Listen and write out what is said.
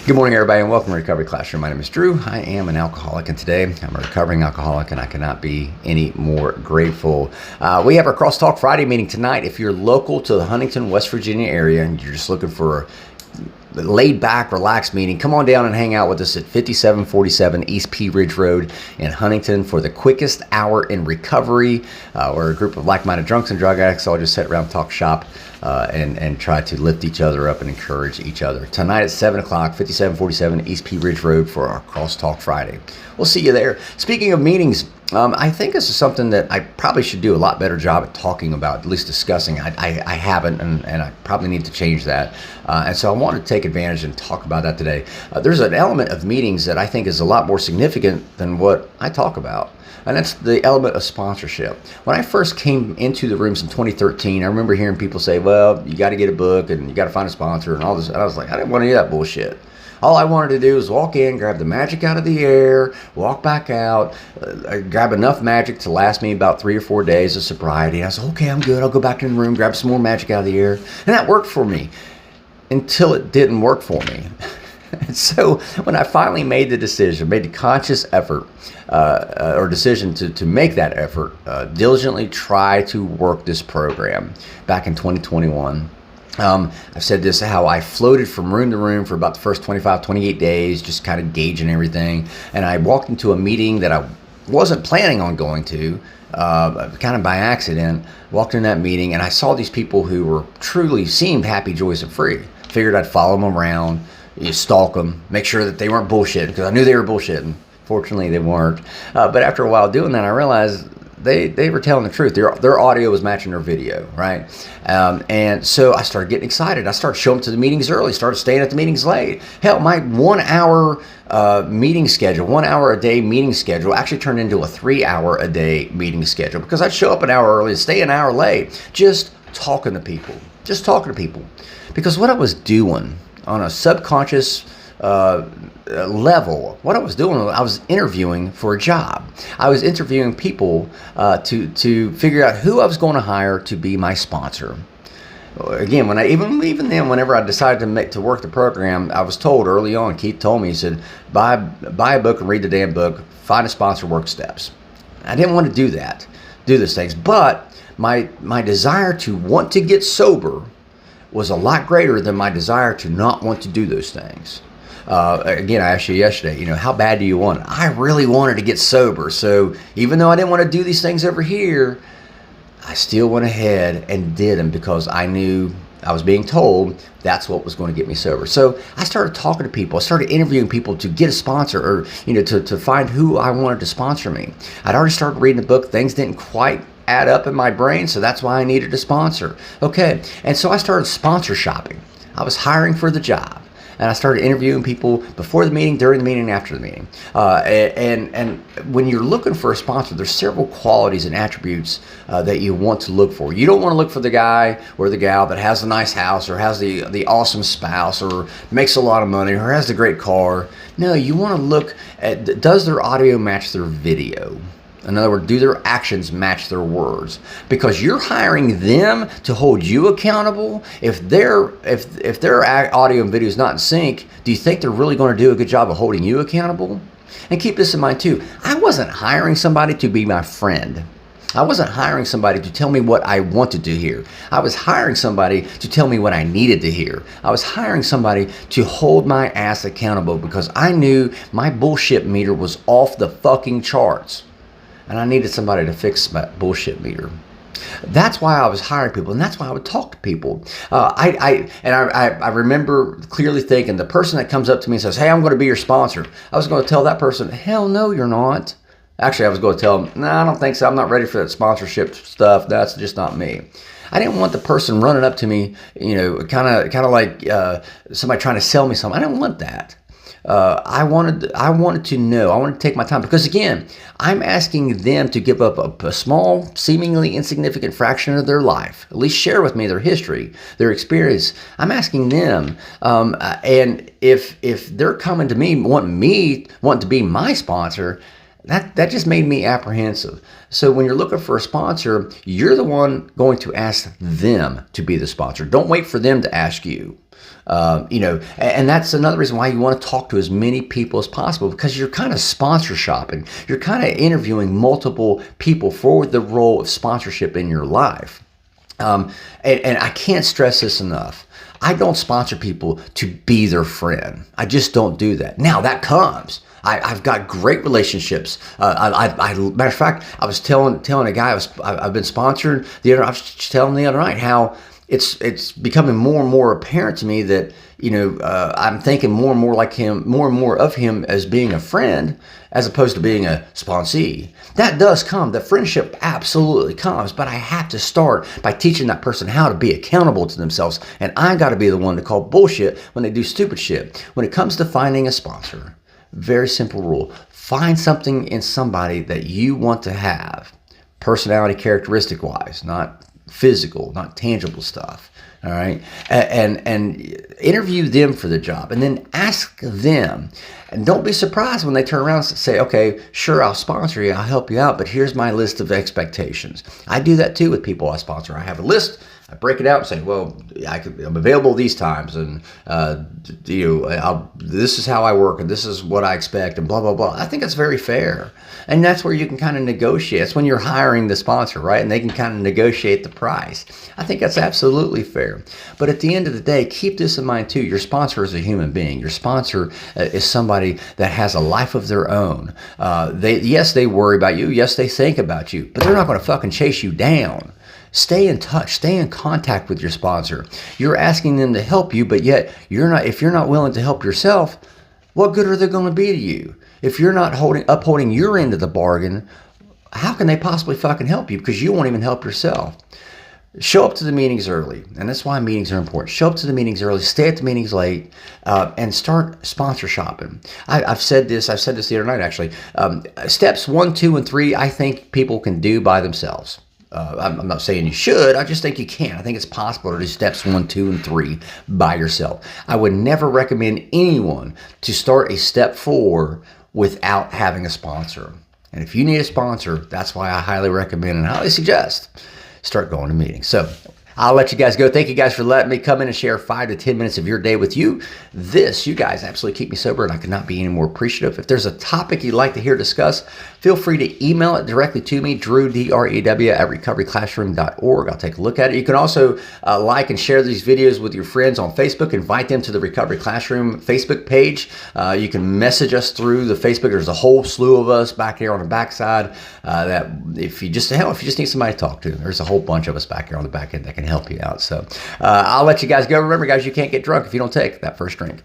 Good morning, everybody, and welcome to Recovery Classroom. My name is Drew. I am an alcoholic, and today I'm a recovering alcoholic, and I cannot be any more grateful. We have our Crosstalk Friday meeting tonight. If you're local to the Huntington, West Virginia area, and you're just looking for a laid-back, relaxed meeting, come on down and hang out with us at 5747 East Pea Ridge Road in Huntington for the quickest hour in recovery. We're a group of like-minded drunks and drug addicts all just sit around, talk shop, and try to lift each other up and encourage each other. Tonight at 7 o'clock, 5747 East Pea Ridge Road for our Crosstalk Friday. We'll see you there. Speaking of meetings, I think this is something that I probably should do a lot better job at talking about, at least discussing. I haven't, and I probably need to change that. And so I want to take advantage and talk about that today. There's an element of meetings that I think is a lot more significant than what I talk about. And that's the element of sponsorship. When I first came into the rooms in 2013, I remember hearing people say, well, you got to get a book and you got to find a sponsor and all this. And I was like, I didn't want to hear that bullshit. All I wanted to do was walk in, grab the magic out of the air, walk back out, grab enough magic to last me about 3 or 4 days of sobriety. And I said, okay, I'm good. I'll go back in the room, grab some more magic out of the air. And that worked for me until it didn't work for me. And so when I finally made the conscious effort or decision to make that effort, diligently try to work this program back in 2021. I've said this, how I floated from room to room for about the first 25, 28 days, just kind of gauging everything. And I walked into a meeting that I wasn't planning on going to, kind of by accident. Walked in that meeting and I saw these people who were truly seemed happy, joyous, and free. Figured I'd follow them around, stalk them, make sure that they weren't bullshitting, because I knew they were bullshitting. Fortunately, they weren't. But after a while doing that, I realized they were telling the truth. Their audio was matching their video, right? And so I started getting excited. I started showing up to the meetings early, started staying at the meetings late. Hell, my 1 hour meeting schedule, 1 hour a day meeting schedule actually turned into a 3 hour a day meeting schedule, because I'd show up an hour early and stay an hour late, just talking to people. Because what I was doing on a subconscious level, what I was doing, I was interviewing for a job. I was interviewing people to figure out who I was going to hire to be my sponsor. Again, when even then, whenever I decided to work the program, I was told early on. Keith told me, he said, buy a book and read the damn book. Find a sponsor, work steps. I didn't want to do those things, but my desire to want to get sober was a lot greater than my desire to not want to do those things. Again, I asked you yesterday, how bad do you want it? I really wanted to get sober. So even though I didn't want to do these things over here, I still went ahead and did them because I knew I was being told that's what was going to get me sober. So I started talking to people. I started interviewing people to get a sponsor, or, to find who I wanted to sponsor me. I'd already started reading the book. Things didn't quite add up in my brain, so that's why I needed a sponsor. Okay, and so I started sponsor shopping. I was hiring for the job, and I started interviewing people before the meeting, during the meeting, and after the meeting. And when you're looking for a sponsor, there's several qualities and attributes that you want to look for. You don't want to look for the guy or the gal that has a nice house, or has the awesome spouse, or makes a lot of money, or has the great car. No, you want to look at, does their audio match their video? In other words, do their actions match their words? Because you're hiring them to hold you accountable. If their audio and video is not in sync, do you think they're really going to do a good job of holding you accountable? And keep this in mind too. I wasn't hiring somebody to be my friend. I wasn't hiring somebody to tell me what I wanted to hear. I was hiring somebody to tell me what I needed to hear. I was hiring somebody to hold my ass accountable, because I knew my bullshit meter was off the fucking charts. And I needed somebody to fix my bullshit meter. That's why I was hiring people, and that's why I would talk to people. I remember clearly thinking, the person that comes up to me and says, hey, I'm going to be your sponsor, I was going to tell that person, hell no, you're not. Actually, I was going to tell them, no, I don't think so. I'm not ready for that sponsorship stuff. That's just not me. I didn't want the person running up to me, kind of like somebody trying to sell me something. I didn't want that. I wanted to know. I wanted to take my time, because again, I'm asking them to give up a small, seemingly insignificant fraction of their life. At least share with me their history, their experience. I'm asking them, and if they're coming to me wanting to be my sponsor, that just made me apprehensive. So when you're looking for a sponsor, you're the one going to ask them to be the sponsor. Don't wait for them to ask you. And that's another reason why you want to talk to as many people as possible, because you're kind of sponsor shopping. You're kind of interviewing multiple people for the role of sponsorship in your life. And I can't stress this enough. I don't sponsor people to be their friend. I just don't do that. Now that comes. I've got great relationships. Matter of fact, I was telling a guy I've been sponsored I was telling the other night how it's becoming more and more apparent to me that I'm thinking more and more like him, more and more of him as being a friend as opposed to being a sponsee. That does come. The friendship absolutely comes, but I have to start by teaching that person how to be accountable to themselves, and I got to be the one to call bullshit when they do stupid shit. When it comes to finding a sponsor, very simple rule: find something in somebody that you want to have, personality characteristic wise, not physical, not tangible stuff. All right. And interview them for the job, and then ask them. And don't be surprised when they turn around and say, okay, sure, I'll sponsor you, I'll help you out, but here's my list of expectations. I do that too with people I sponsor. I have a list. I break it out and say, well, I'm available these times, and this is how I work, and this is what I expect, and blah, blah, blah. I think it's very fair. And that's where you can kind of negotiate. It's when you're hiring the sponsor, right? And they can kind of negotiate the price. I think that's absolutely fair. But at the end of the day, keep this in mind too. Your sponsor is a human being. Your sponsor is somebody that has a life of their own. They worry about you. Yes, they think about you, but they're not going to fucking chase you down. Stay in touch, stay in contact with your sponsor. You're asking them to help you, but yet if you're not willing to help yourself, what good are they going to be to you? If you're not upholding your end of the bargain, how can they possibly fucking help you? Because you won't even help yourself. Show up to the meetings early, and that's why meetings are important. Show up to the meetings early, stay at the meetings late, and start sponsor shopping. I've said this the other night actually. Steps 1, 2, and 3, I think people can do by themselves. I'm not saying you should. I just think you can. I think it's possible to do steps 1, 2, and 3 by yourself. I would never recommend anyone to start a step 4 without having a sponsor. And if you need a sponsor, that's why I highly recommend and highly suggest start going to meetings. So I'll let you guys go. Thank you guys for letting me come in and share 5 to 10 minutes of your day with you. You guys absolutely keep me sober, and I could not be any more appreciative. If there's a topic you'd like to hear discussed, feel free to email it directly to me, Drew, DREW, at recoveryclassroom.org. I'll take a look at it. You can also like and share these videos with your friends on Facebook. Invite them to the Recovery Classroom Facebook page. You can message us through the Facebook. There's a whole slew of us back here on the backside that if you just need somebody to talk to, there's a whole bunch of us back here on the back end that can help you out. So I'll let you guys go. Remember, guys, you can't get drunk if you don't take that first drink.